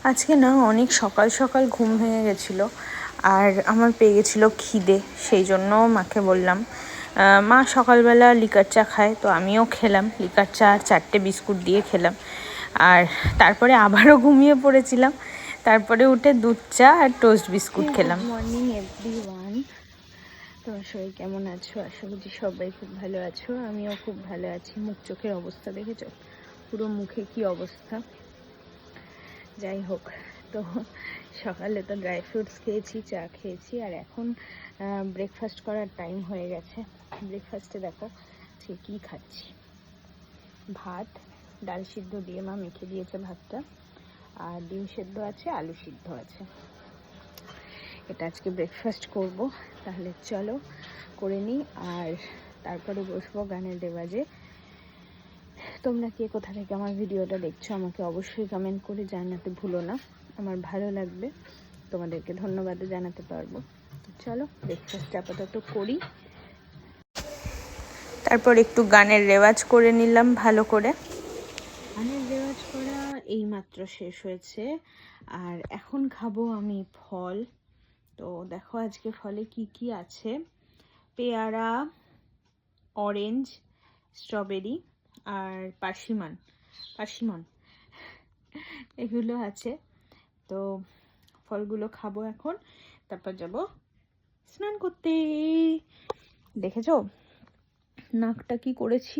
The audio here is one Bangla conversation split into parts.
আজকে না অনেক সকাল সকাল ঘুম ভেঙে গেছিলো আর আমার পেয়ে গেছিলো খিদে, সেই জন্য মাকে বললাম। মা সকালবেলা লিকার চা খায়, তো আমিও খেলাম লিকার চা আর 4টে বিস্কুট দিয়ে খেলাম। আর তারপরে আবারও ঘুমিয়ে পড়েছিলাম, তারপরে উঠে দুধ চা আর টোস্ট বিস্কুট খেলাম। গুড মর্নিং এভরিওয়ান, তোমার সবাই কেমন আছো? আশা করছি সবাই খুব ভালো আছো, আমিও খুব ভালো আছি। মুখ চোখের অবস্থা দেখেছো, পুরো মুখে কি অবস্থা। যাই হোক, তো সকালে তো ড্রাই ফ্রুটস খেয়েছি, চা খেয়েছি, আর এখন ব্রেকফাস্ট করার টাইম হয়ে গেছে। ব্রেকফাস্টে দেখো সে কী খাচ্ছি, ভাত, ডাল সিদ্ধ দিয়ে মা মেখে দিয়েছে ভাতটা, আর ডিম সেদ্ধ আছে, আলু সিদ্ধ আছে। এটা আজকে ব্রেকফাস্ট করব। তাহলে চলো করে নিই, আর তারপরে বসবো গানের রেওয়াজে। তোমরা কে কোথা থেকে আমার ভিডিওটা দেখছো আমাকে অবশ্যই কমেন্ট করে জানাতে ভুলো না, আমার ভালো লাগবে, তোমাদেরকে ধন্যবাদ জানাতে পারবো। চলো ব্রেকফাস্ট আপাতত করি, তারপর একটু গানের রেওয়াজ করে নিলাম ভালো করে। গানের রেওয়াজ করা এইমাত্র শেষ হয়েছে, আর এখন খাবো আমি ফল। তো দেখো আজকে ফলে কি কি আছে, পেয়ারা, অরেঞ্জ, স্ট্রবেরি আর পার্সিমন এগুলো আছে। তো ফলগুলো খাবো এখন, তারপর যাব স্নান করতে। দেখেছো নাকটা কি করেছি,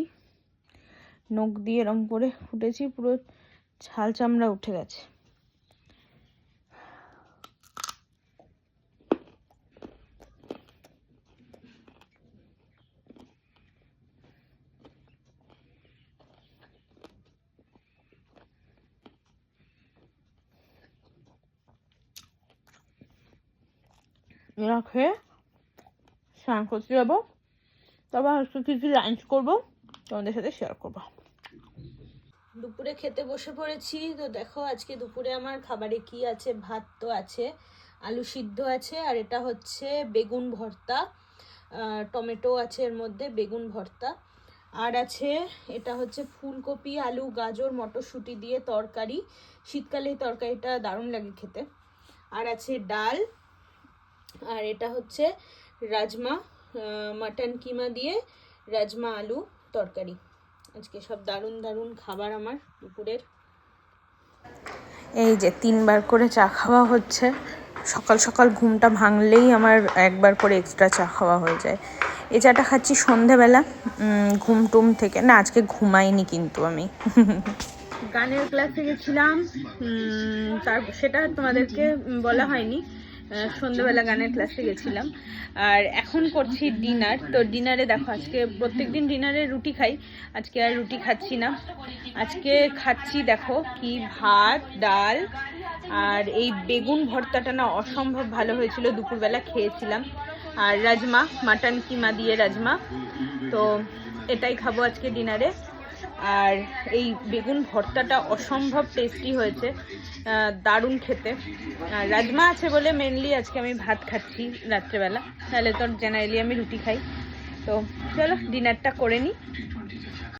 নখ দিয়ে এরম করে ফুটেছি, পুরো ছাল চামড়া উঠে গেছে। এরা খেয়ে স্নান করতে যাবো, তবে আজকে কিছু লাঞ্চ করবো, তোমাদের সাথে শেয়ার করবো। দুপুরে খেতে বসে পড়েছি। তো দেখো আজকে দুপুরে আমার খাবারে কি আছে, ভাত তো আছে, আলু সিদ্ধ আছে, আর এটা হচ্ছে বেগুন ভর্তা, টমেটো আছে এর মধ্যে, বেগুন ভর্তা, আর আছে এটা হচ্ছে ফুলকপি, আলু, গাজর, মটরশুঁটি দিয়ে তরকারি। শীতকালে এই তরকারিটা দারুণ লাগে খেতে। আর আছে ডাল, আর এটা হচ্ছে রাজমা, মাটন কিমা দিয়ে রাজমা আলু তরকারি। আজকে সব দারুণ দারুণ খাবার আমার দুপুরের। এই যে 3বার করে চা খাওয়া হচ্ছে, সকাল সকাল ঘুমটা ভাঙলেই আমার একবার করে এক্সট্রা চা খাওয়া হয়ে যায়। এই চাটা খাচ্ছি সন্ধেবেলা ঘুম টুম থেকে, না আজকে ঘুমাইনি কিন্তু আমি গানের ক্লাসে গেছিলাম, সেটা তোমাদেরকে বলা হয়নি। সন্ধ্যাবেলা গানের ক্লাসে গেছিলাম, আর এখন করছি ডিনার। তো ডিনারে দেখো আজকে প্রত্যেকদিন ডিনারে রুটি খাই, আজকে আর রুটি খাচ্ছি না। আজকে খাচ্ছি দেখো কি, ভাত, ডাল, আর এই বেগুন ভর্তাটা না অসম্ভব ভালো হয়েছিল, দুপুরবেলা খেয়েছিলাম, আর রাজমা, মাটন কিমা দিয়ে রাজমা। তো এটাই খাবো আজকে ডিনারে। আর এই বেগুন ভর্তাটা অসম্ভব টেস্টি হয়েছে, দারুণ খেতে। আর রাজমা আছে বলে মেনলি আজকে আমি ভাত খাচ্ছি রাত্রেবেলা, তাহলে তো জেনারেলি আমি রুটি খাই। তো চলো ডিনারটা করে নিই।